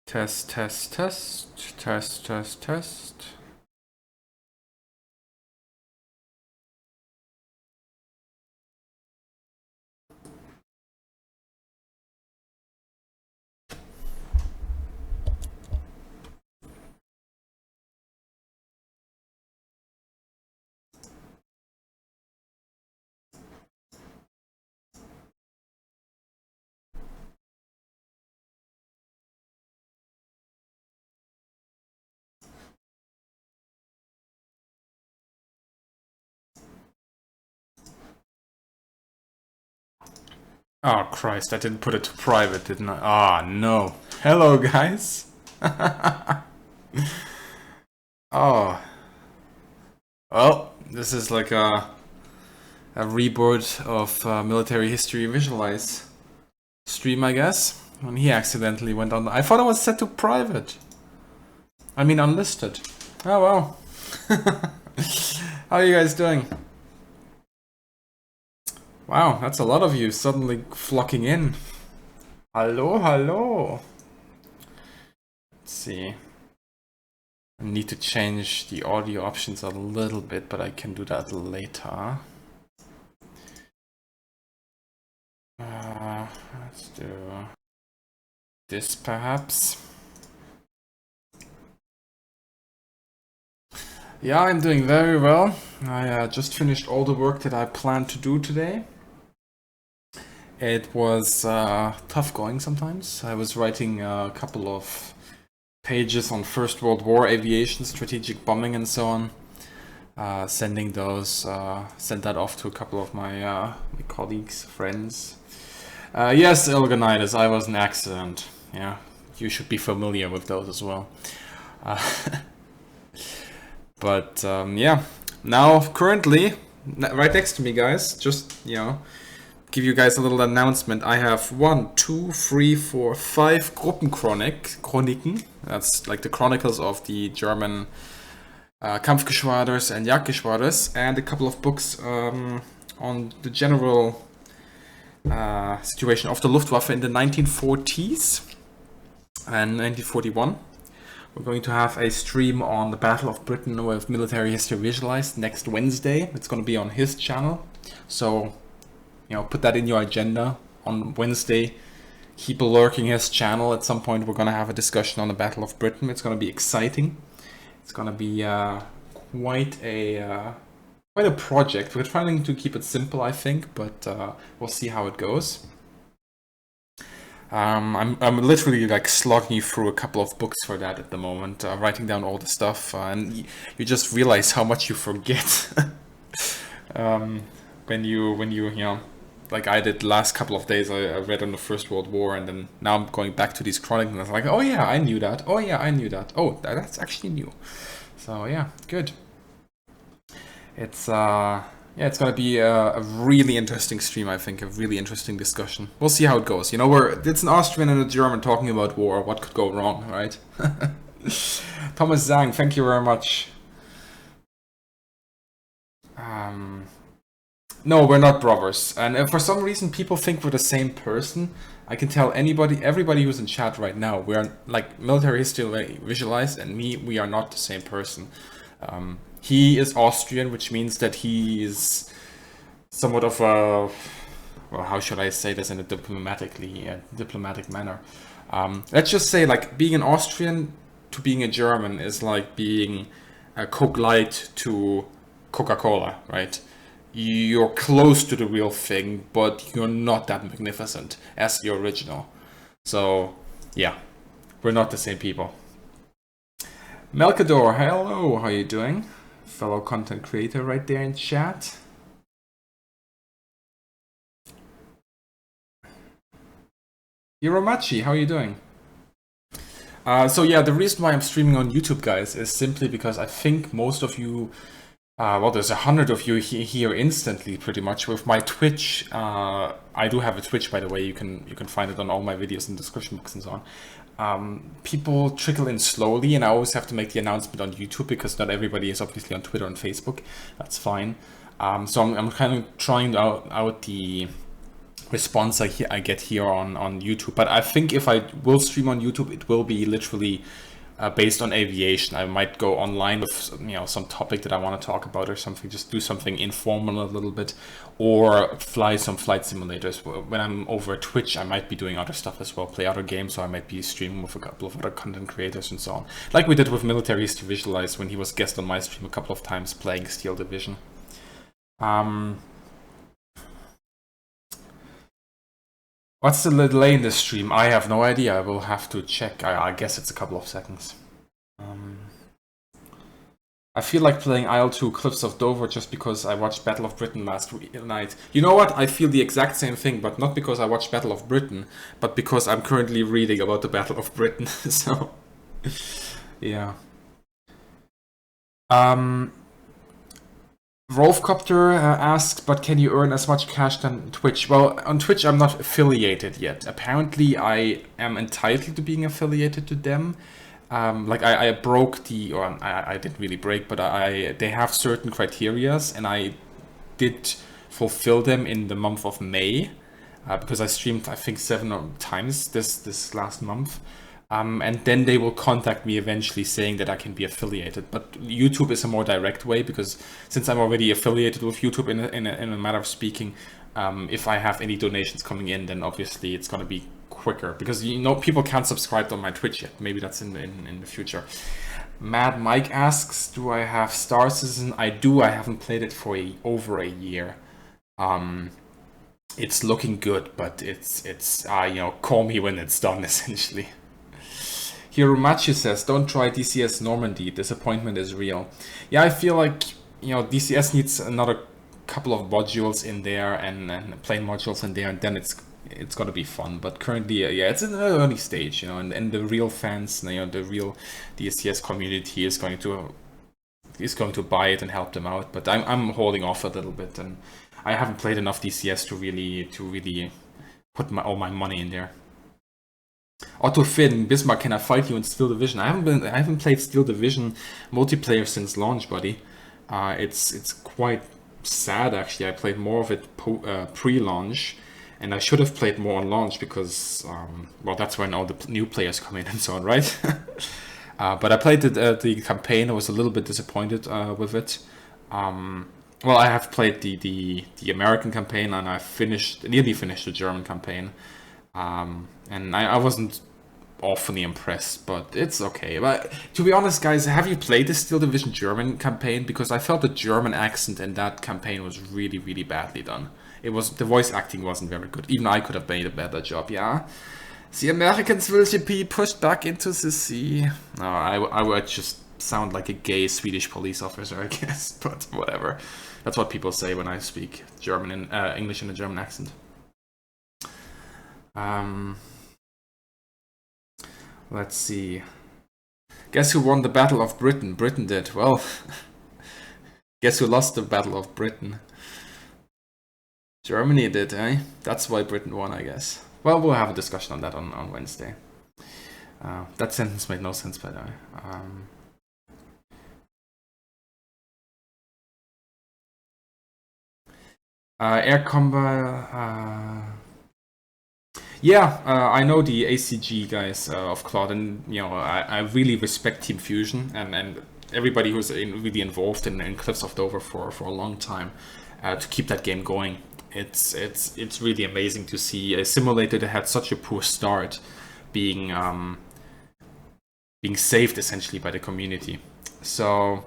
Test, test, test, test, test, test. Oh Christ, I didn't put it to private, didn't I? Ah, no. Hello, guys. Oh. Well, this is like a reboot of Military History Visualize stream, I guess. When he accidentally went on. I thought it was set to private. I mean, unlisted. Oh, well. How are you guys doing? Wow, that's a lot of you suddenly flocking in. Hello, hello. Let's see. I need to change the audio options a little bit, but I can do that later. Let's do this perhaps. Yeah, I'm doing very well. I just finished all the work that I planned to do today. It was tough going sometimes. I was writing a couple of pages on First World War aviation, strategic bombing, and so on. Sent that off to a couple of my colleagues, friends. Yes, Ilganitis, I was an accident. Yeah, you should be familiar with those as well. But yeah, now currently, right next to me, guys, just, give you guys a little announcement. I have 1, 2, 3, 4, 5 Gruppenchroniken. That's like the chronicles of the German Kampfgeschwaders and Jagdgeschwaders, and a couple of books on the general situation of the Luftwaffe in the 1940s and 1941. We're going to have a stream on the Battle of Britain with Military History Visualized next Wednesday. It's going to be on his channel. So, put that in your agenda on Wednesday. Keep lurking his channel. At some point, we're going to have a discussion on the Battle of Britain. It's going to be exciting. It's going to be quite a project. We're trying to keep it simple, I think, but we'll see how it goes. I'm literally like slogging you through a couple of books for that at the moment, writing down all the stuff, and you just realize how much you forget when you like I did the last couple of days. I read on the First World War, and then now I'm going back to these chronicles, and I was like, oh yeah, I knew that. Oh yeah, I knew that. Oh, that's actually new. So yeah, good. It's it's gonna be a really interesting stream, I think, a really interesting discussion. We'll see how it goes. It's an Austrian and a German talking about war. What could go wrong, right? Thomas Zhang, thank you very much. No, we're not brothers, and for some reason people think we're the same person. I can tell everybody who's in chat right now, we are like Military History Visualized, and me, we are not the same person. He is Austrian, which means that he is somewhat of a, well, how should I say this in a diplomatic manner? Let's just say, like, being an Austrian to being a German is like being a Coke Light to Coca-Cola, right? You're close to the real thing, but you're not that magnificent as the original. So, yeah, we're not the same people. Melkador, hello, how you doing? Fellow content creator right there in chat. Hiromachi, how are you doing? So yeah, the reason why I'm streaming on YouTube, guys, is simply because I think most of you, well, there's 100 of you here instantly, pretty much. With my Twitch, I do have a Twitch, by the way. You can find it on all my videos in the description box and so on. People trickle in slowly, and I always have to make the announcement on YouTube because not everybody is obviously on Twitter and Facebook. That's fine. So I'm kind of trying out the response I get here on YouTube. But I think if I will stream on YouTube, it will be literally based on aviation. I might go online with some topic that I want to talk about or something, just do something informal a little bit, or fly some flight simulators. When I'm over at Twitch, I might be doing other stuff as well, play other games, or I might be streaming with a couple of other content creators and so on, like we did with Military History Visualized when he was guest on my stream a couple of times playing Steel Division. What's the delay in this stream? I have no idea. I will have to check. I guess it's a couple of seconds. I feel like playing IL-2 Cliffs of Dover just because I watched Battle of Britain last night. You know what? I feel the exact same thing, but not because I watched Battle of Britain, but because I'm currently reading about the Battle of Britain. So, yeah. Rolfcopter asks, but can you earn as much cash than Twitch? Well, on Twitch I'm not affiliated yet. Apparently I am entitled to being affiliated to them. Like I broke the, or I didn't really break, but they have certain criterias, and I did fulfill them in the month of May, because I streamed I think 7 times this last month. And then they will contact me eventually saying that I can be affiliated. But YouTube is a more direct way, because since I'm already affiliated with YouTube in a matter of speaking, if I have any donations coming in, then obviously it's going to be quicker, because people can't subscribe on my Twitch yet. Maybe that's in the future. Mad Mike asks, do I have Star Citizen? I do. I haven't played it for over a year. It's looking good, but it's call me when it's done, essentially. Hiromachi says, don't try DCS Normandy, disappointment is real. Yeah, I feel like, DCS needs another couple of modules in there and plane modules in there, and then it's gonna be fun. But currently, it's in an early stage, and the real fans, the real DCS community is going to buy it and help them out. But I'm holding off a little bit, and I haven't played enough DCS to really put all my money in there. Otto Finn, Bismarck, can I fight you in Steel Division? I haven't played Steel Division multiplayer since launch, buddy. It's quite sad, actually. I played more of it pre-launch, and I should have played more on launch because, well, that's when all the new players come in and so on, right? But I played the campaign. I was a little bit disappointed with it. Well, I have played the American campaign, and I nearly finished the German campaign. And I wasn't awfully impressed, but it's okay. But to be honest, guys, have you played the Steel Division German campaign? Because I felt the German accent in that campaign was really, really badly done. The voice acting wasn't very good. Even I could have made a better job, yeah? The Americans will be pushed back into the sea. No, I would just sound like a gay Swedish police officer, I guess. But whatever. That's what people say when I speak English in a German accent. Let's see. Guess who won the Battle of Britain? Britain did. Well, guess who lost the Battle of Britain? Germany did, eh? That's why Britain won, I guess. Well, we'll have a discussion on that on Wednesday. That sentence made no sense, by the way. Air combat... Yeah, I know the ACG guys of Cloud, and I really respect Team Fusion and everybody who's really involved in Cliffs of Dover for a long time to keep that game going. It's really amazing to see a simulator that had such a poor start being saved essentially by the community. So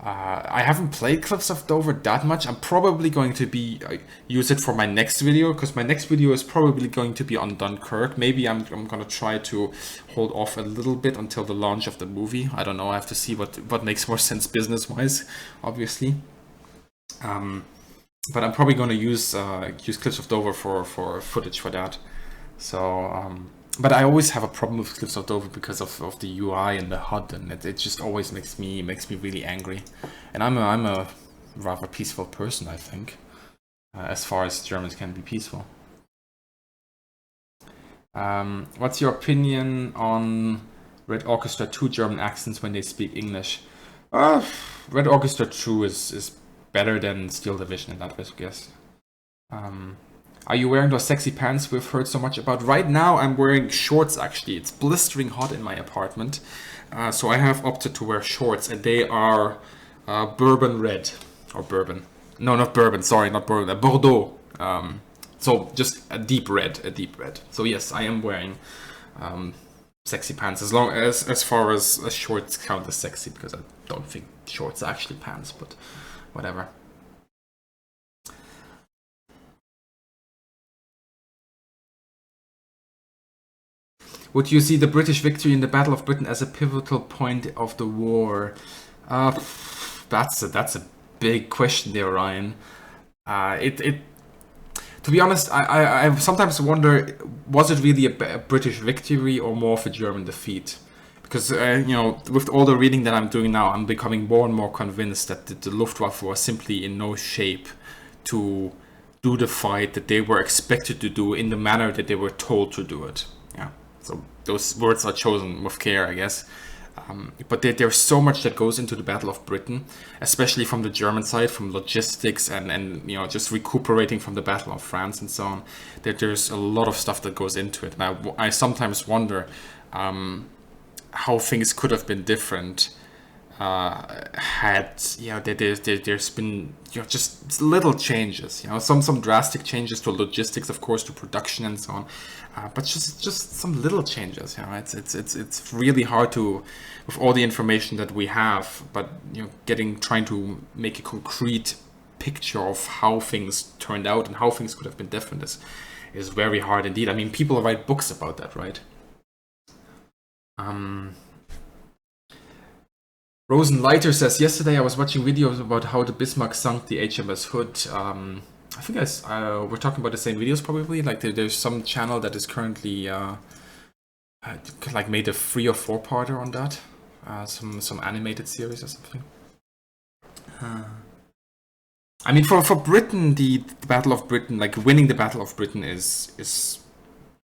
I haven't played Cliffs of Dover that much. I'm probably going to use it for my next video, because my next video is probably going to be on Dunkirk. Maybe I'm gonna try to hold off a little bit until the launch of the movie. I don't know. I have to see what makes more sense business-wise, obviously. But I'm probably gonna use Cliffs of Dover for footage for that. So. But I always have a problem with Cliffs of Dover because of the UI and the HUD, and it just always makes me really angry. And I'm a rather peaceful person, I think, as far as Germans can be peaceful. What's your opinion on Red Orchestra 2 German accents when they speak English? Red Orchestra 2 is better than Steel Division in that way, I guess. Are you wearing those sexy pants we've heard so much about? Right now, I'm wearing shorts, actually. It's blistering hot in my apartment. So I have opted to wear shorts, and they are bourbon red. Or bourbon. No, not bourbon. Sorry, not bourbon. Bordeaux. So just a deep red. So yes, I am wearing sexy pants, as far as shorts count as sexy, because I don't think shorts are actually pants, but whatever. Would you see the British victory in the Battle of Britain as a pivotal point of the war? That's a big question there, Ryan. To be honest, I sometimes wonder, was it really a British victory or more of a German defeat? Because, with all the reading that I'm doing now, I'm becoming more and more convinced that the Luftwaffe was simply in no shape to do the fight that they were expected to do in the manner that they were told to do it. Yeah. So those words are chosen with care, I guess. But there's so much that goes into the Battle of Britain, especially from the German side, from logistics and just recuperating from the Battle of France and so on. There's a lot of stuff that goes into it, and I sometimes wonder how things could have been different had there's been just little changes, some drastic changes to logistics, of course, to production and so on, but just some little changes. It's really hard to, with all the information that we have, but trying to make a concrete picture of how things turned out and how things could have been different is very hard indeed. I mean, people write books about that, right? Rosenleiter says, yesterday I was watching videos about how the Bismarck sunk the HMS Hood. I think we're talking about the same videos probably. Like there's some channel that is currently like made a 3 or 4-parter on that. Some animated series or something. I mean, for Britain, the Battle of Britain, like winning the Battle of Britain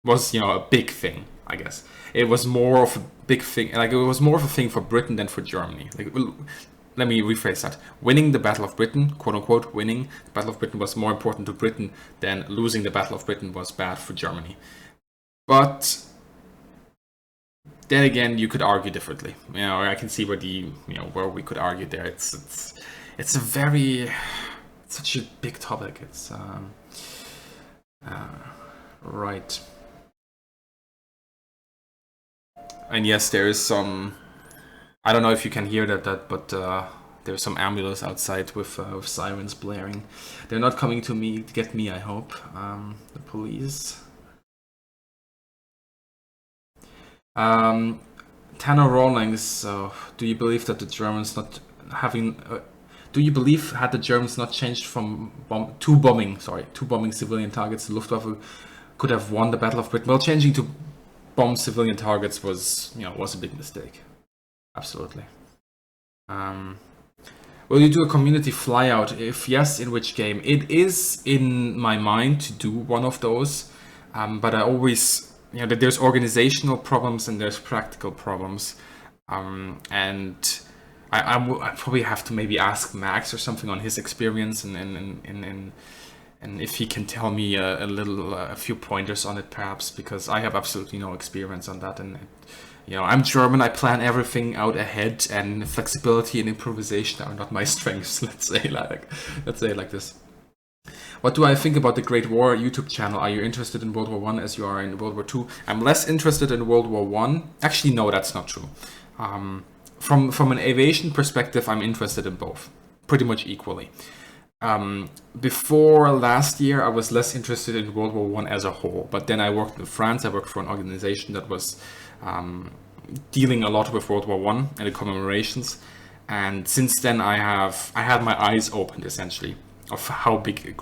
was a big thing, I guess. It was more of a big thing, like it was more of a thing for Britain than for Germany. Like, let me rephrase that. Winning the Battle of Britain, quote unquote, winning the Battle of Britain was more important to Britain than losing the Battle of Britain was bad for Germany. But then again, you could argue differently. I can see where we could argue there. It's such a big topic. It's right. And yes, there is some. I don't know if you can hear that, but there's some ambulance outside with sirens blaring. They're not coming to me to get me, I hope. The police. Tanner Rawlings. Do you believe that the Germans not having? Do you believe had the Germans not changed from bombing civilian targets, the Luftwaffe could have won the Battle of Britain? Well, changing to bomb civilian targets was a big mistake. Absolutely. Will you do a community flyout? If yes, in which game? It is in my mind to do one of those, but I always, there's organizational problems and there's practical problems, and I probably have to maybe ask Max or something on his experience and if he can tell me a few pointers on it, perhaps, because I have absolutely no experience on that. And I'm German. I plan everything out ahead, and flexibility and improvisation are not my strengths. Let's say it like this. What do I think about the Great War YouTube channel? Are you interested in World War One as you are in World War Two? I'm less interested in World War One. Actually, no, that's not true. From an aviation perspective, I'm interested in both, pretty much equally. Before last year, I was less interested in World War One as a whole, but then I worked in France. I worked for an organization that was dealing a lot with World War One and the commemorations, and since then I had my eyes opened essentially of how big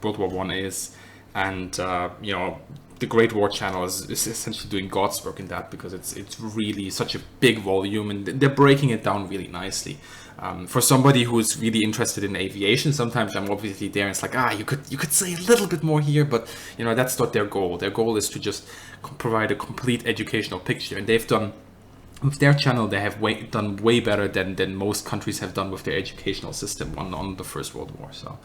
World War One is, and the Great War channel is essentially doing God's work in that, because it's really such a big volume and they're breaking it down really nicely. For somebody who's really interested in aviation, sometimes I'm obviously there and it's like, you could say a little bit more here, but that's not their goal. Their goal is to just provide a complete educational picture, and they've done with their channel, they have done way better than most countries have done with their educational system on the First World War. So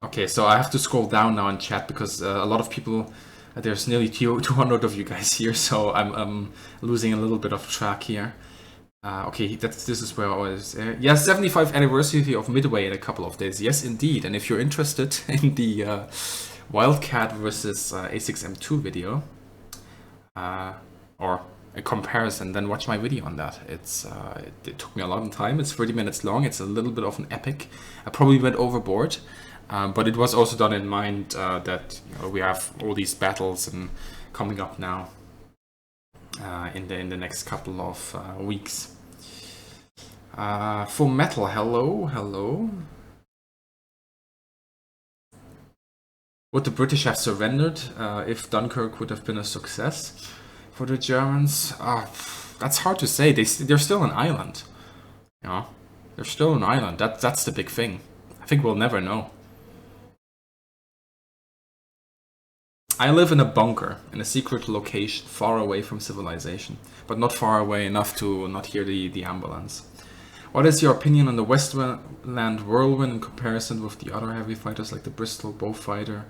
Okay, so I have to scroll down now in chat because a lot of people, there's nearly 200 of you guys here, so I'm losing a little bit of track here. Okay, this is where I was. Yes, 75th anniversary of Midway in a couple of days. Yes, indeed. And if you're interested in the Wildcat versus A6M2 video, or a comparison, then watch my video on that. It took me a long time. It's 30 minutes long. It's a little bit of an epic. I probably went overboard, but it was also done in mind that we have all these battles and coming up now in the next couple of weeks. Full Metal, hello. Would the British have surrendered if Dunkirk would have been a success for the Germans? That's hard to say. They're still an island. You know, they're still an island. That's the big thing. I think we'll never know. I live in a bunker, in a secret location, far away from civilization, but not far away enough to not hear the ambulance. What is your opinion on the Westland Whirlwind in comparison with the other heavy fighters like the Bristol Bowfighter,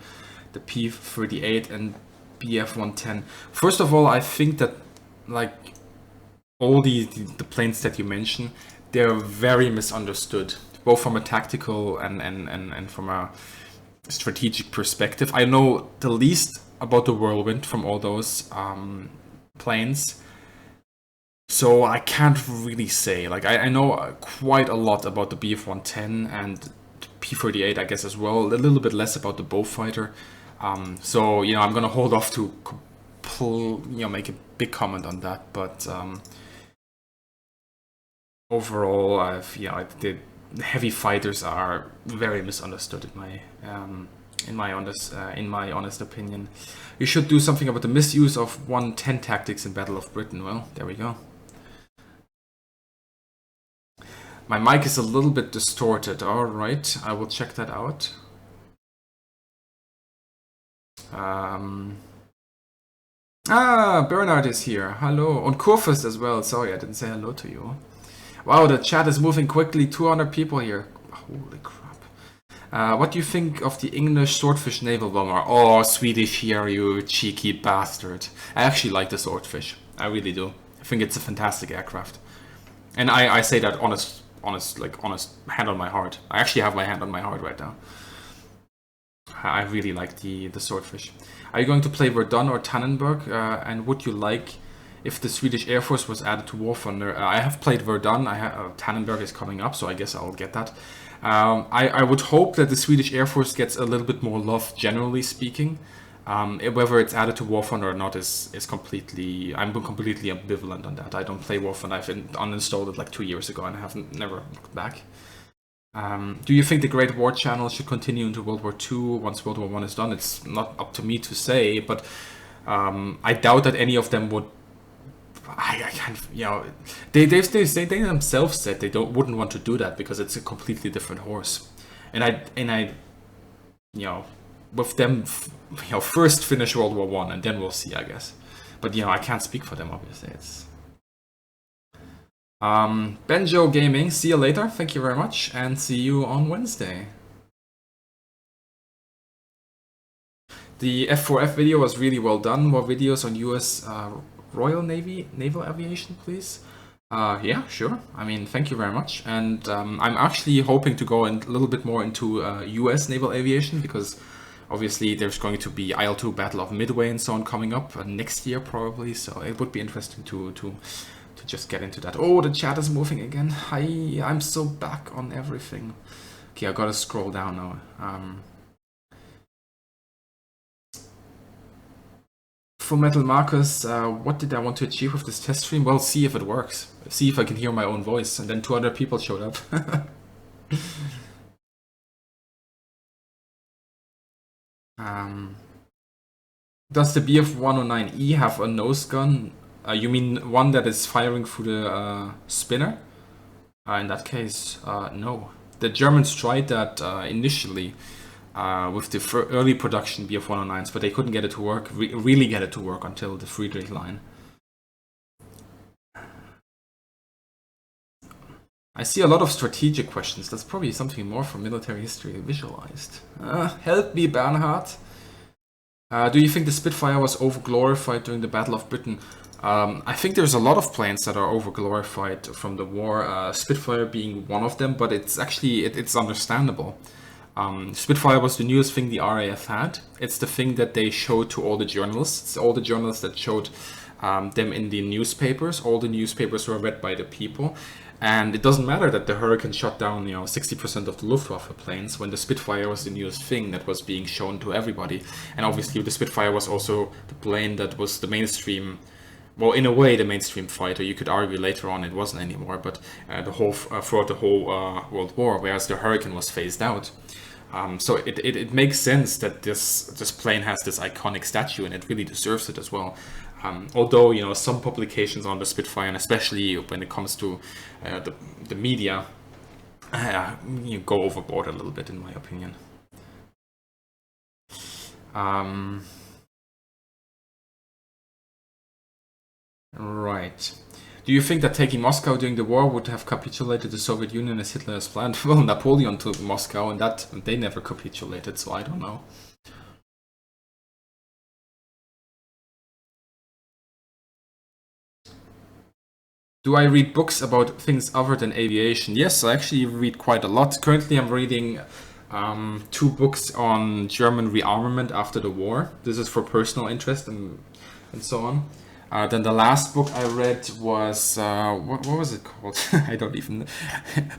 the P-38 and BF-110? First of all, I think that like all the planes that you mentioned, they're very misunderstood, both from a tactical and from a strategic perspective. I know the least about the Whirlwind from all those planes. So I can't really say. Like I know quite a lot about the BF-110 and P-38, I guess as well. A little bit less about the Bowfighter. So I'm gonna hold off to make a big comment on that. But overall, the heavy fighters are very misunderstood in my honest opinion. You should do something about the misuse of 110 tactics in Battle of Britain. Well, there we go. My mic is a little bit distorted. Alright, I will check that out. Bernard is here. Hello. Und Kurfürst as well. Sorry, I didn't say hello to you. Wow, the chat is moving quickly. 200 people here. Holy crap. What do you think of the English Swordfish naval bomber? Oh, Swedish here, you cheeky bastard. I actually like the Swordfish. I really do. I think it's a fantastic aircraft. And I say that honest hand on my heart. I actually have my hand on my heart right now. I really like the Swordfish. Are you going to play Verdun or Tannenberg? And would you like if the Swedish Air Force was added to War Thunder? I have played Verdun. Tannenberg is coming up, so I guess I'll get that. I would hope that the Swedish Air Force gets a little bit more love, generally speaking. Whether it's added to War Thunder or not is completely... I'm completely ambivalent on that. I don't play War Thunder. I've uninstalled it like 2 years ago and I haven't never looked back. Do you think the Great War Channel should continue into World War II once World War I is done? It's not up to me to say, but I doubt that any of them would... I can't, they themselves said they wouldn't want to do that because it's a completely different horse. And I with them, first finish World War I and then we'll see, I guess. But I can't speak for them, obviously. It's Benjo Gaming. See you later. Thank you very much, and see you on Wednesday. The F4F video was really well done. More videos on US Royal Navy Naval Aviation, please. Yeah, sure. I mean, thank you very much. And I'm actually hoping to go a little bit more into US Naval Aviation because obviously there's going to be IL-2 Battle of Midway and so on coming up next year probably. So it would be interesting to just get into that. Oh, the chat is moving again. Hi, I'm so back on everything. Okay, I gotta scroll down now. Full Metal Marcus, what did I want to achieve with this test stream? Well, see if it works. See if I can hear my own voice. And then 200 people showed up. Does the BF-109E have a nose gun? You mean one that is firing through the spinner? In that case, no. The Germans tried that initially. With the early production BF-109s, but they couldn't get it to work, really get it to work until the Friedrich line. I see a lot of strategic questions. That's probably something more from military history visualized. Help me, Bernhard. Do you think the Spitfire was over-glorified during the Battle of Britain? I think there's a lot of planes that are over-glorified from the war, Spitfire being one of them, but it's actually, it's understandable. Spitfire was the newest thing the RAF had. It's the thing that they showed to all the journalists. All the journalists that showed them in the newspapers. All the newspapers were read by the people. And it doesn't matter that the Hurricane shot down, 60% of the Luftwaffe planes, when the Spitfire was the newest thing that was being shown to everybody. And obviously the Spitfire was also the plane that was the mainstream, well, in a way, the mainstream fighter. You could argue later on it wasn't anymore, but throughout the whole World War, whereas the Hurricane was phased out. So it makes sense that this plane has this iconic statue, and it really deserves it as well. Although, some publications on the Spitfire, and especially when it comes to the media, you go overboard a little bit, in my opinion. Right. Do you think that taking Moscow during the war would have capitulated the Soviet Union as Hitler has planned? Well, Napoleon took Moscow, and they never capitulated, so I don't know. Do I read books about things other than aviation? Yes, I actually read quite a lot. Currently, I'm reading 2 books on German rearmament after the war. This is for personal interest and so on. Then the last book I read was, what was it called? I don't even know.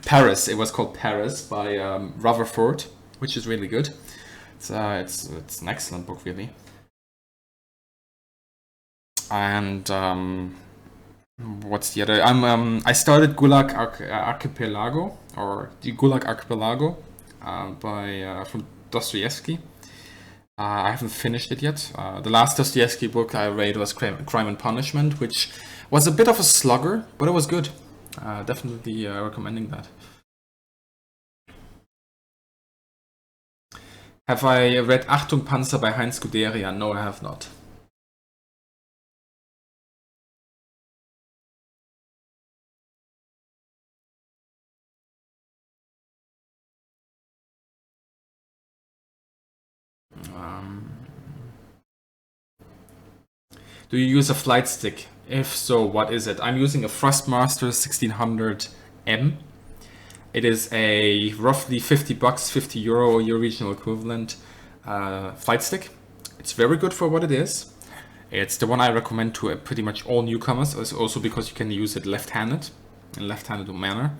Paris. It was called Paris by Rutherford, which is really good. It's an excellent book, really. And what's the other? I started Gulag Archipelago, or the Gulag Archipelago, from Dostoevsky. I haven't finished it yet. The last Dostoevsky book I read was Crime and Punishment, which was a bit of a slugger, but it was good. Definitely recommending that. Have I read Achtung Panzer by Heinz Guderian? No, I have not. Do you use a flight stick? If so, what is it? I'm using a Thrustmaster 1600M. It is a roughly $50, €50, your regional equivalent flight stick. It's very good for what it is. It's the one I recommend to pretty much all newcomers, also because you can use it left-handed, in left-handed manner.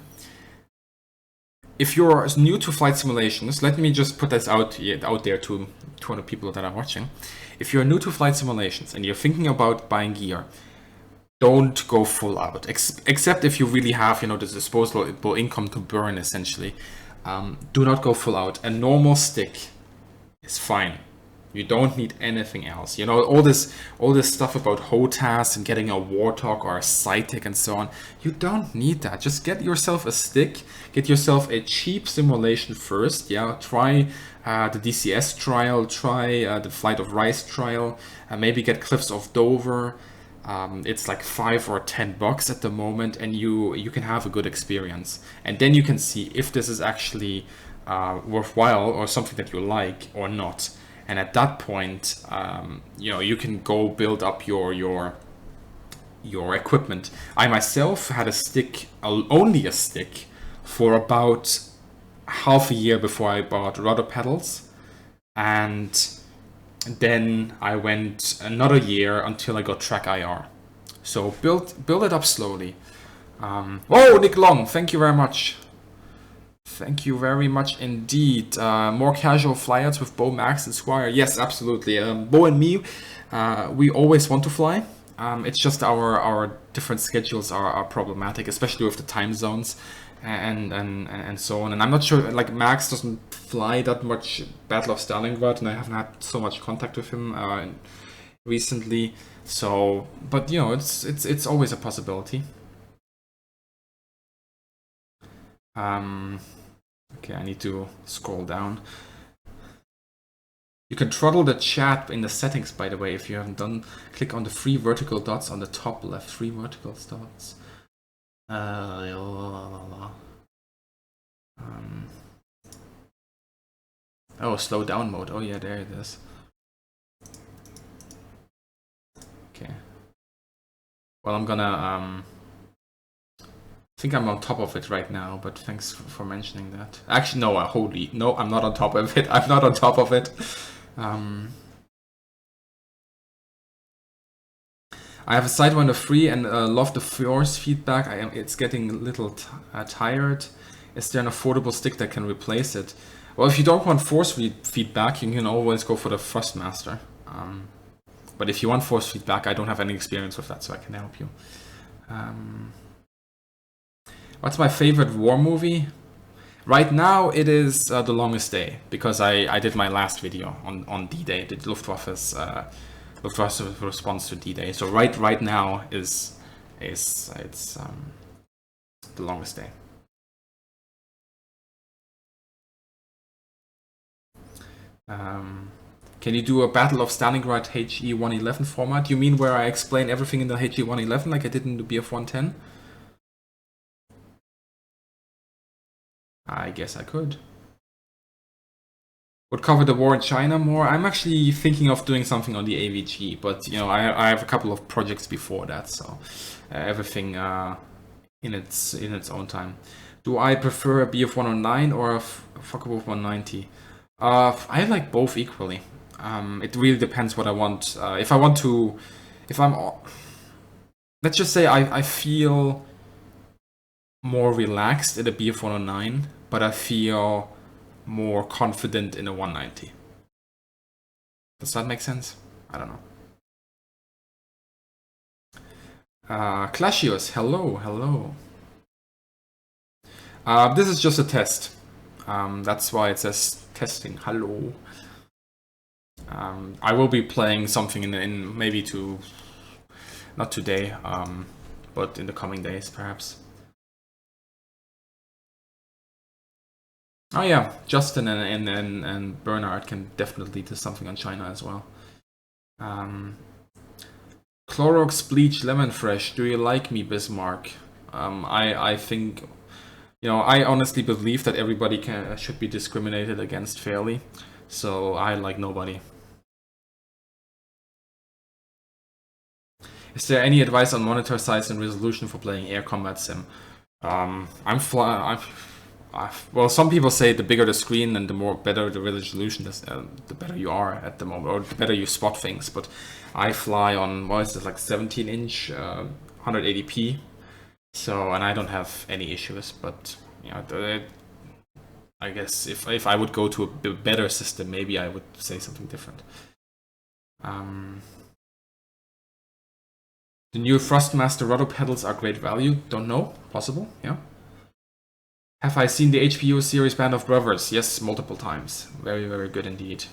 If you're new to flight simulations, let me just put this out there to 200 people that are watching. If you're new to flight simulations and you're thinking about buying gear, don't go full out, except if you really have, the disposable income to burn, essentially. Do not go full out. A normal stick is fine. You don't need anything else. All this stuff about HOTAS and getting a Warthog or a Cytec and so on. You don't need that. Just get yourself a stick. Get yourself a cheap simulation first. Yeah, try the DCS trial. Try the Flight of Rice trial. Maybe get Cliffs of Dover. It's like $5 or $10 at the moment, and you can have a good experience. And then you can see if this is actually worthwhile or something that you like or not. And at that point, you can go build up your equipment. I myself had only a stick, for about half a year before I bought rudder pedals, and then I went another year until I got track IR. So build it up slowly. Oh, Nick Long, thank you very much. Thank you very much indeed. More casual flyouts with Bo, Max, and Squire. Yes, absolutely. Bo and me, we always want to fly. It's just our different schedules are problematic, especially with the time zones and so on. And I'm not sure, like Max doesn't fly that much Battle of Stalingrad, and I haven't had so much contact with him recently. So, but it's always a possibility. Okay, I need to scroll down. You can throttle the chat in the settings, by the way, if you haven't done. Click on the 3 vertical dots on the top left. 3 vertical dots. Oh, slow down mode. Oh yeah, there it is. Okay. Well, I'm gonna I think I'm on top of it right now, but thanks for mentioning that. Actually, no, no, I'm not on top of it. I'm not on top of it. I have a Sidewinder free and love the force feedback. It's getting a little tired. Is there an affordable stick that can replace it? Well, if you don't want force feedback, you can always go for the Thrustmaster. But if you want force feedback, I don't have any experience with that, so I can help you. What's my favorite war movie? Right now, it is The Longest Day, because I did my last video on D-Day, the Luftwaffe's response to D-Day. So right now it's The Longest Day. Can you do a Battle of Stalingrad HE111 format? You mean where I explain everything in the HE111 like I did in the BF110? I guess I could. Would cover the war in China more. I'm actually thinking of doing something on the AVG, but you know, I have a couple of projects before that, so everything in its own time. Do I prefer a BF109 or a Focke-Wulf 190? I like both equally. It really depends what I want. Let's just say I feel more relaxed in a BF109, but I feel more confident in a 190. Does that make sense? I don't know. Clashios, hello. This is just a test. That's why it says testing. Hello. I will be playing something in maybe not today, but in the coming days, perhaps. Oh yeah, Justin and Bernard can definitely do something on China as well. Clorox Bleach Lemon Fresh. Do you like me, Bismarck? I think, you know, I honestly believe that everybody should be discriminated against fairly. So I like nobody. Is there any advice on monitor size and resolution for playing air combat sim? Well, some people say the bigger the screen and the better the resolution, the better you are at the moment, or the better you spot things. But I fly on, what is this, like 17-inch, 180p. So, and I don't have any issues. But you know, I guess if I would go to a better system, maybe I would say something different. The new Thrustmaster rudder pedals are great value. Don't know. Possible. Yeah. Have I seen the HPU series Band of Brothers? Yes, multiple times. Very, very good indeed.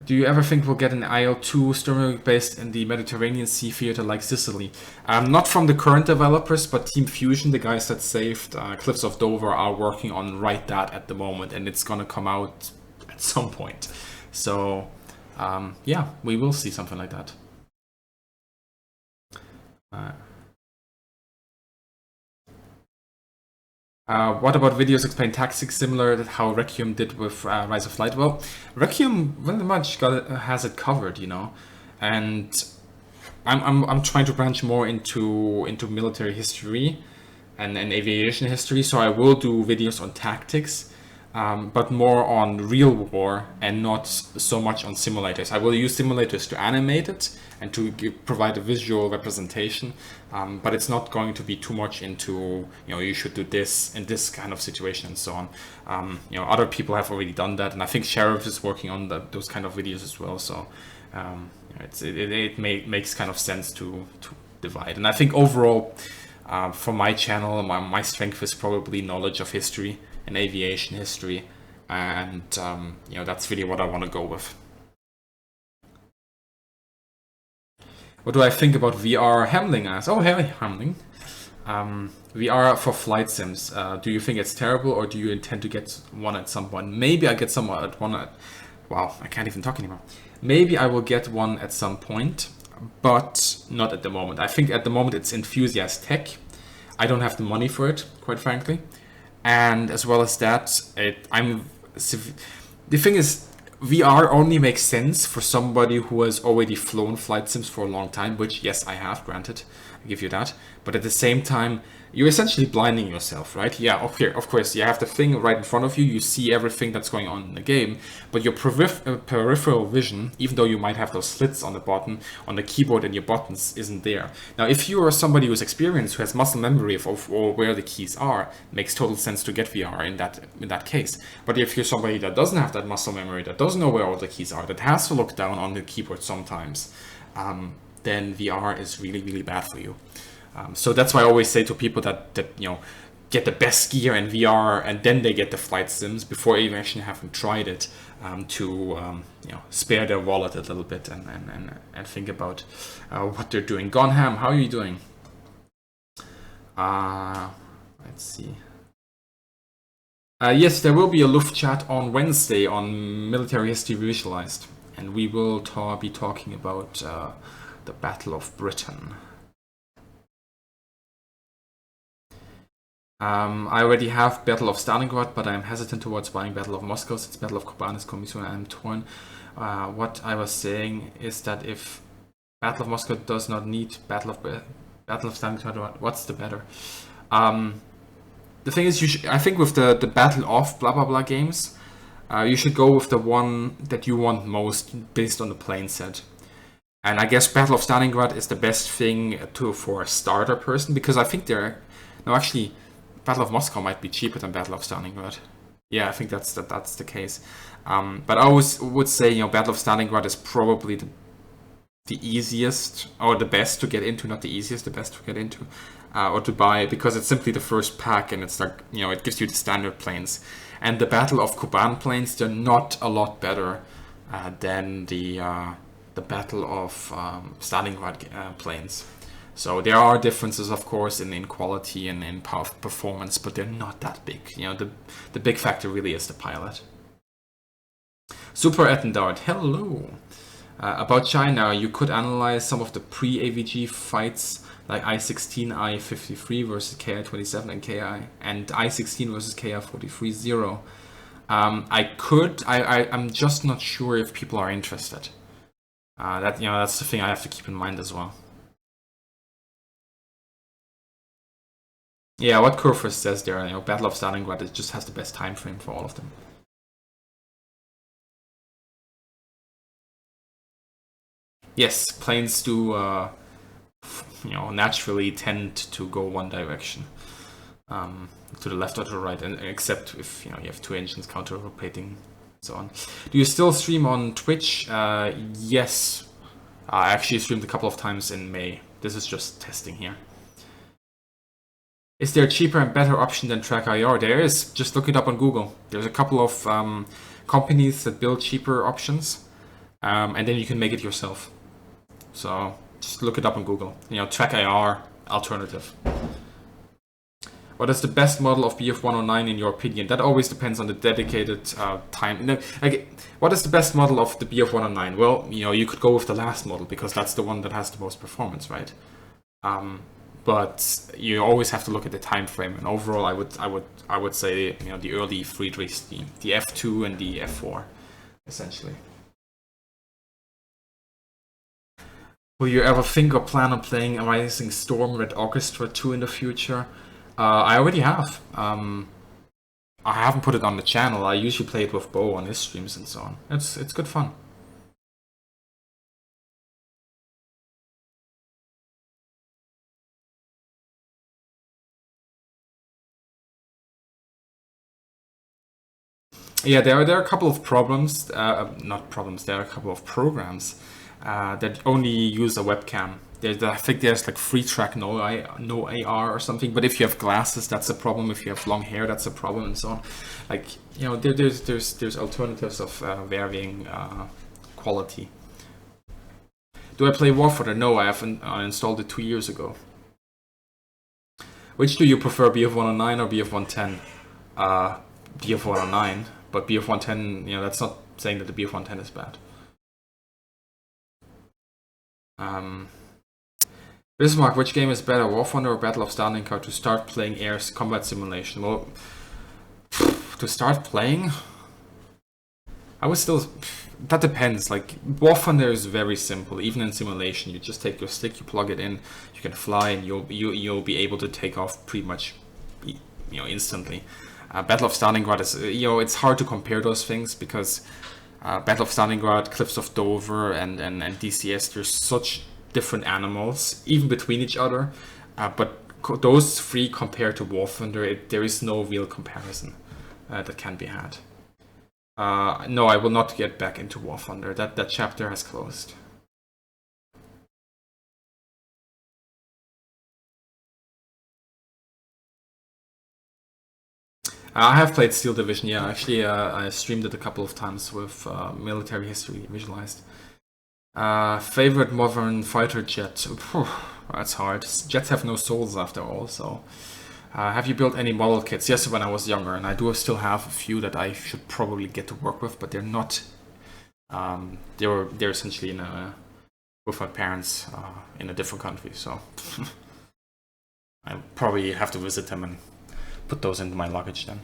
Do you ever think we'll get an IL-2 Sturmovik based in the Mediterranean Sea theater like Sicily? Not from the current developers, but Team Fusion, the guys that saved Cliffs of Dover, are working on that at the moment, and it's gonna come out at some point. So, yeah, we will see something like that. What about videos explain tactics similar to how Requiem did with Rise of Light? Well, Requiem very much has it covered, you know, and I'm trying to branch more into military history and aviation history, so I will do videos on tactics, but more on real war and not so much on simulators. I will use simulators to animate it and to provide a visual representation, but it's not going to be too much into, you know, you should do this in this kind of situation and so on. You know, other people have already done that, and I think Sheriff is working on those kind of videos as well. So it makes kind of sense to divide. And I think overall, for my channel, my strength is probably knowledge of history and aviation history, and you know, that's really what I want to go with. What do I think about VR? Hamling asks. Oh, hey, Hamling. VR for flight sims. Do you think it's terrible, or do you intend to get one at some point? Maybe I get one at. Wow, I can't even talk anymore. Maybe I will get one at some point. but not at the moment. I think at the moment it's enthusiast tech. I don't have the money for it, quite frankly. And as well as that, the thing is, VR only makes sense for somebody who has already flown flight sims for a long time, which, yes, I have, granted, I give you that. But at the same time, you're essentially blinding yourself, right? Yeah, okay, of course, you have the thing right in front of you, you see everything that's going on in the game, but your peripheral vision, even though you might have those slits on the button, on the keyboard and your buttons, isn't there. Now, if you are somebody who's experienced, who has muscle memory of where the keys are, it makes total sense to get VR in that case. But if you're somebody that doesn't have that muscle memory, that doesn't know where all the keys are, that has to look down on the keyboard sometimes, then VR is really, really bad for you. So that's why I always say to people that get the best gear in VR and then they get the flight sims before even actually having tried it, to spare their wallet a little bit and think about what they're doing. Gonham, how are you doing? Let's see. Yes, there will be a Luft chat on Wednesday on Military History Visualized, and we will be talking about the Battle of Britain. I already have Battle of Stalingrad, but I'm hesitant towards buying Battle of Moscow since Battle of Kuban is coming soon and I'm torn. What I was saying is that if Battle of Moscow does not need Battle of Stalingrad, what's the better? The thing is, I think with the Battle of blah blah blah games, you should go with the one that you want most based on the plane set. And I guess Battle of Stalingrad is the best thing for a starter person, because I think actually, Battle of Moscow might be cheaper than Battle of Stalingrad. Yeah, I think that's the case. But I always would say, Battle of Stalingrad is probably the easiest or the best to get into, not the easiest, the best to get into or to buy, because it's simply the first pack and it's like, it gives you the standard planes. And the Battle of Kuban planes, they're not a lot better than the Battle of Stalingrad planes. So there are differences, of course, in quality and in performance, but they're not that big. The big factor really is the pilot. Super Attendard, hello. About China, you could analyze some of the pre-AVG fights, like I-16, I-53 versus KI-27 and I-16 versus KI-43-0. I could. I'm just not sure if people are interested. That's the thing I have to keep in mind as well. Yeah, what Kurfürst says there, Battle of Stalingrad, it just has the best time frame for all of them. Yes, planes do, naturally tend to go one direction, to the left or to the right, and except if you have two engines counter-rotating, and so on. Do you still stream on Twitch? Yes, I actually streamed a couple of times in May. This is just testing here. Is there a cheaper and better option than Track.io? There is. Just look it up on Google. There's a couple of companies that build cheaper options, and then you can make it yourself. So just look it up on Google. Track.io alternative. What is the best model of BF-109 in your opinion? That always depends on the dedicated time. What is the best model of the BF-109? Well, you could go with the last model because that's the one that has the most performance, right? But you always have to look at the time frame. And overall, I would say the early Friedrichs, the F2 and the F4, essentially. Will you ever think or plan on playing a Rising Storm Red Orchestra 2 in the future? I already have. I haven't put it on the channel. I usually play it with Bo on his streams and so on. It's good fun. Yeah, there are a couple of problems. Not problems. There are a couple of programs that only use a webcam. I think there's like free track no AR or something. But if you have glasses, that's a problem. If you have long hair, that's a problem, and so on. Like there's alternatives of varying quality. Do I play War Fodder? No, I haven't installed it 2 years ago. Which do you prefer, BF-109 or BF-110? BF-109, but BF-110, that's not saying that the BF-110 is bad. Bismarck, which game is better, War Thunder or Battle of Stalingrad to start playing Air's combat simulation? Well, to start playing, I would still. That depends. Like War Thunder is very simple. Even in simulation, you just take your stick, you plug it in, you can fly, and you'll be able to take off pretty much, instantly. Battle of Stalingrad is it's hard to compare those things because Battle of Stalingrad, Cliffs of Dover, and DCS, there's such different animals even between each other. But those three compared to War Thunder, there is no real comparison that can be had. No, I will not get back into War Thunder. That chapter has closed. I have played Steel Division, yeah. Actually, I streamed it a couple of times with military history visualized. Favorite modern fighter jet? That's hard. Jets have no souls after all, so... have you built any model kits? Yes, when I was younger, and I do still have a few that I should probably get to work with, but they're not. They're essentially with my parents in a different country, so I probably have to visit them and put those into my luggage then.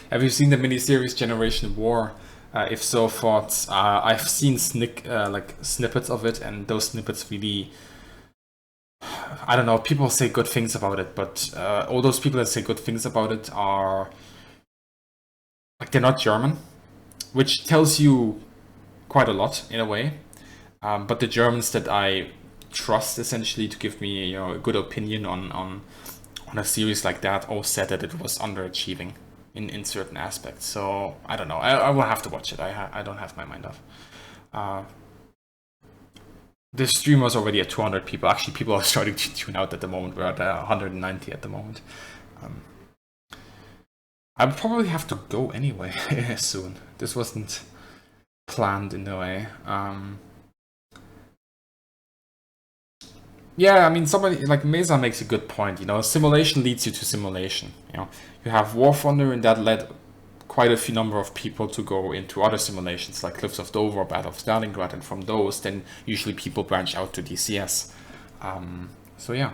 Have you seen the miniseries Generation War? If so, thoughts. I've seen snippets of it, and those snippets really, I don't know, people say good things about it, but all those people that say good things about it are, like, they're not German, which tells you quite a lot in a way. But the Germans that I trust essentially to give me a good opinion on a series like that all said that it was underachieving in certain aspects. So I don't know. I will have to watch it. I don't have my mind off. The stream was already at 200 people. Actually, people are starting to tune out at the moment. We're at 190 at the moment. I'll probably have to go anyway soon. This wasn't planned in a way. Yeah, I mean, somebody like Mesa makes a good point. Simulation leads you to simulation. You have War Thunder, and that led quite a few number of people to go into other simulations like Cliffs of Dover or Battle of Stalingrad, and from those, then usually people branch out to DCS. So yeah.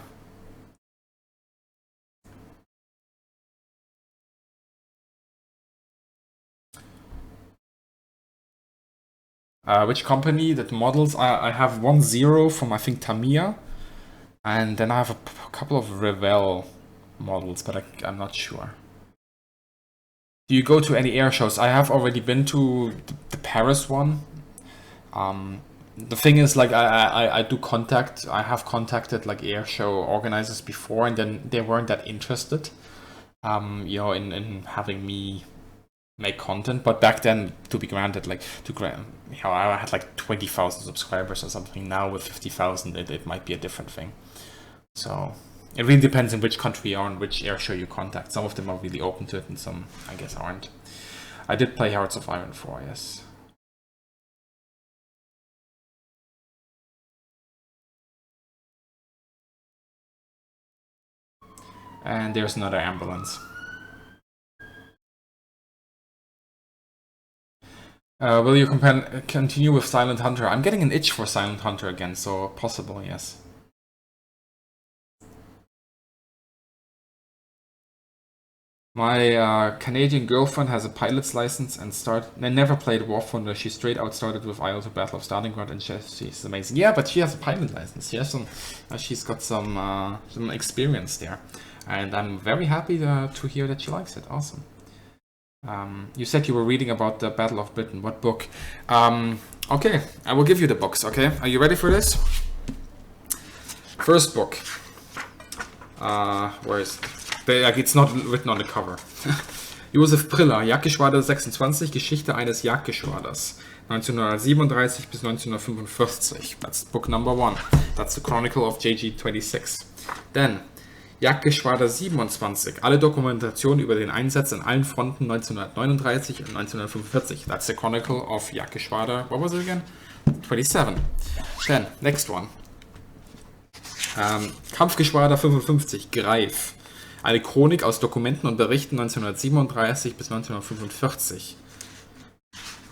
Which company that models? I have 1-0 from, I think, Tamiya. And then I have a couple of Revell models, but I'm not sure. Do you go to any air shows? I have already been to the Paris one. The thing is, like, I have contacted like air show organizers before, and then they weren't that interested, in having me make content. But back then, to be granted, I had like 20,000 subscribers or something. Now with 50,000, it might be a different thing. So it really depends on which country you're on, which air show you contact. Some of them are really open to it, and some, I guess, aren't. I did play Hearts of Iron 4, yes. And there's another ambulance. Will you continue with Silent Hunter? I'm getting an itch for Silent Hunter again, so possible, yes. My Canadian girlfriend has a pilot's license and never played War Thunder. She straight out started with IO to Battle of Stalingrad, and she's amazing. Yeah, but she has a pilot license. She's got some experience there, and I'm very happy to hear that she likes it. Awesome. You said you were reading about the Battle of Britain. What book? Okay, I will give you the books. Okay, are you ready for this? First book. Where is it? It's not written on the cover. Josef Priller, Jagdgeschwader 26, Geschichte eines Jagdgeschwaders, 1937 bis 1945. That's book number 1. That's the Chronicle of JG-26. Then, Jagdgeschwader 27, alle Dokumentationen über den Einsatz an allen Fronten 1939 und 1945. That's the Chronicle of Jagdgeschwader, what was it again? 27. Then, next one. Kampfgeschwader 55, Greif. Eine Chronik aus Dokumenten und Berichten 1937 bis 1945.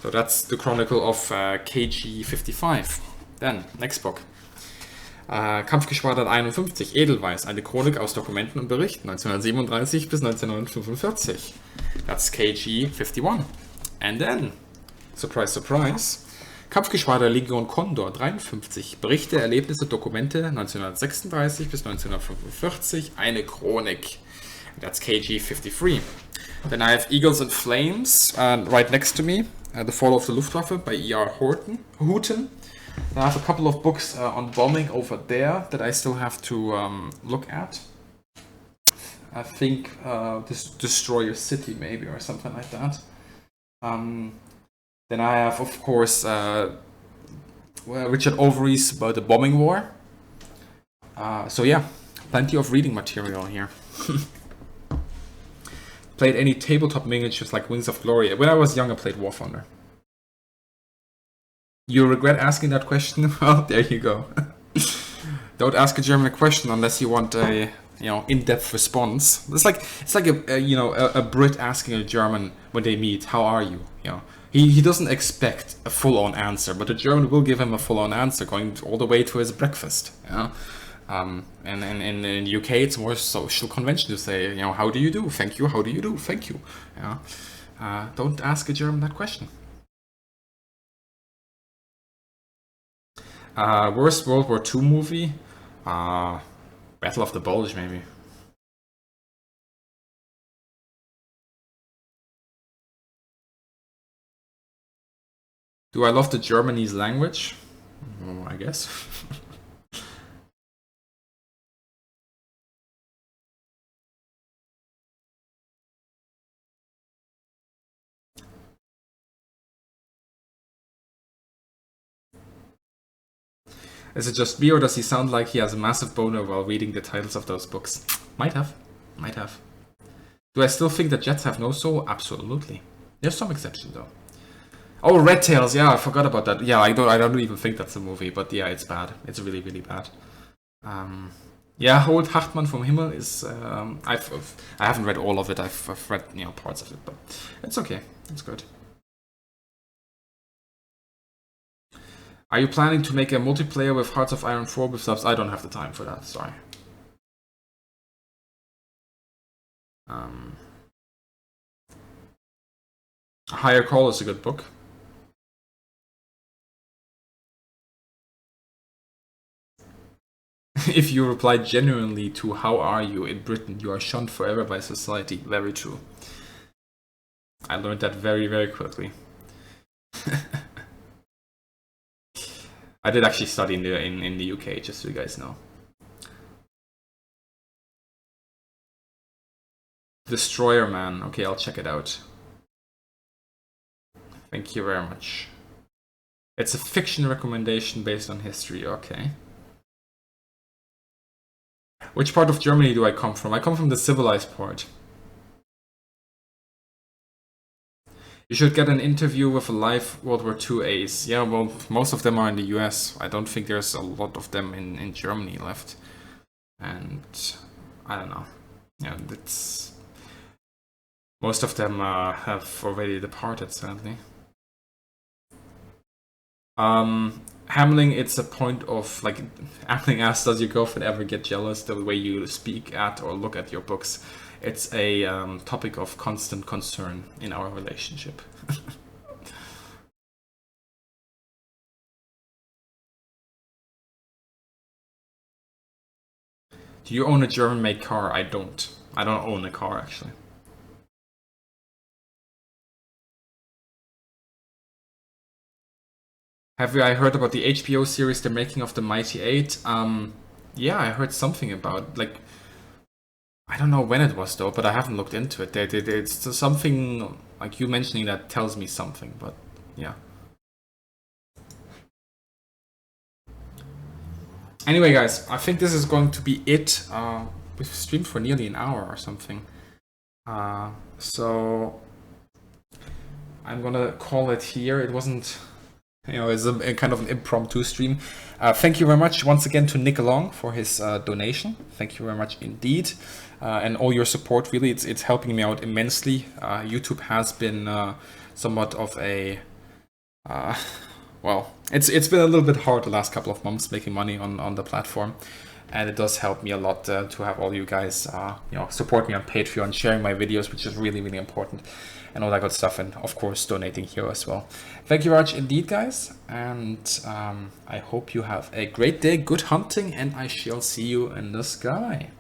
So that's the chronicle of KG-55. Then, next book. Kampfgeschwader 51, Edelweiß, eine Chronik aus Dokumenten und Berichten 1937 bis 1945. That's KG-51. And then, surprise, surprise, Kampfgeschwader Legion Condor 53, Berichte, Erlebnisse, Dokumente 1936 bis 1945, eine Chronik. That's KG-53. Then I have Eagles and Flames right next to me, The Fall of the Luftwaffe by E.R. Houghton. I have a couple of books on bombing over there that I still have to look at. I think Destroy Your City maybe, or something like that. Then I have, of course, Richard Overy's about the bombing war. So yeah, plenty of reading material here. Played any tabletop miniatures like Wings of Glory. When I was young, I played War Thunder. You regret asking that question? Well, there you go. Don't ask a German a question unless you want a in-depth response. It's like a Brit asking a German when they meet, "How are you?" He doesn't expect a full-on answer, but the German will give him a full-on answer, going all the way to his breakfast. And in the UK, it's more social convention to say, "How do you do? Thank you. How do you do? Thank you." Don't ask a German that question. Worst World War II movie? Battle of the Bulge, maybe. Do I love the Germanese language? I guess. Is it just me, or does he sound like he has a massive boner while reading the titles of those books? Might have. Do I still think that jets have no soul? Absolutely. There's some exceptions though. Oh, Red Tails, yeah, I forgot about that. Yeah, I don't even think that's a movie, but yeah, it's bad. It's really, really bad. Yeah, Hold Hartmann vom Himmel is I haven't read all of it. I've read parts of it, but it's okay. It's good. Are you planning to make a multiplayer with Hearts of Iron 4 with subs? I don't have the time for that, sorry. A Higher Call is a good book. If you reply genuinely to "How are you?" in Britain, you are shunned forever by society. Very true. I learned that very, very quickly. I did actually study in the UK, just so you guys know. Destroyer Man. Okay, I'll check it out. Thank you very much. It's a fiction recommendation based on history. Okay. Which part of Germany do I come from? I come from the civilized part. You should get an interview with a live World War II ace. Yeah, well, most of them are in the US. I don't think there's a lot of them in Germany left. And I don't know. Yeah, that's... Most of them have already departed, sadly. Hamling, it's a point of, like, Hamling asks, does your girlfriend ever get jealous the way you speak at or look at your books? It's a topic of constant concern in our relationship. Do you own a German-made car? I don't. I don't own a car, actually. I heard about the HBO series they're making of the Mighty Eight? Yeah, I heard something about, like, I don't know when it was though, but I haven't looked into it. It's something like you mentioning that tells me something, but yeah. Anyway, guys, I think this is going to be it. We've streamed for nearly an hour or something. So I'm gonna call it here. It wasn't It's a kind of an impromptu stream. Thank you very much once again to Nick Along for his donation. Thank you very much indeed. And all your support, really, it's helping me out immensely. YouTube has been somewhat of a... well, it's been a little bit hard the last couple of months making money on the platform. And it does help me a lot to have all you guys support me on Patreon, sharing my videos, which is really, really important, and all that good stuff, and of course donating here as well. Thank you very much indeed, guys, and I hope you have a great day, good hunting, and I shall see you in the sky.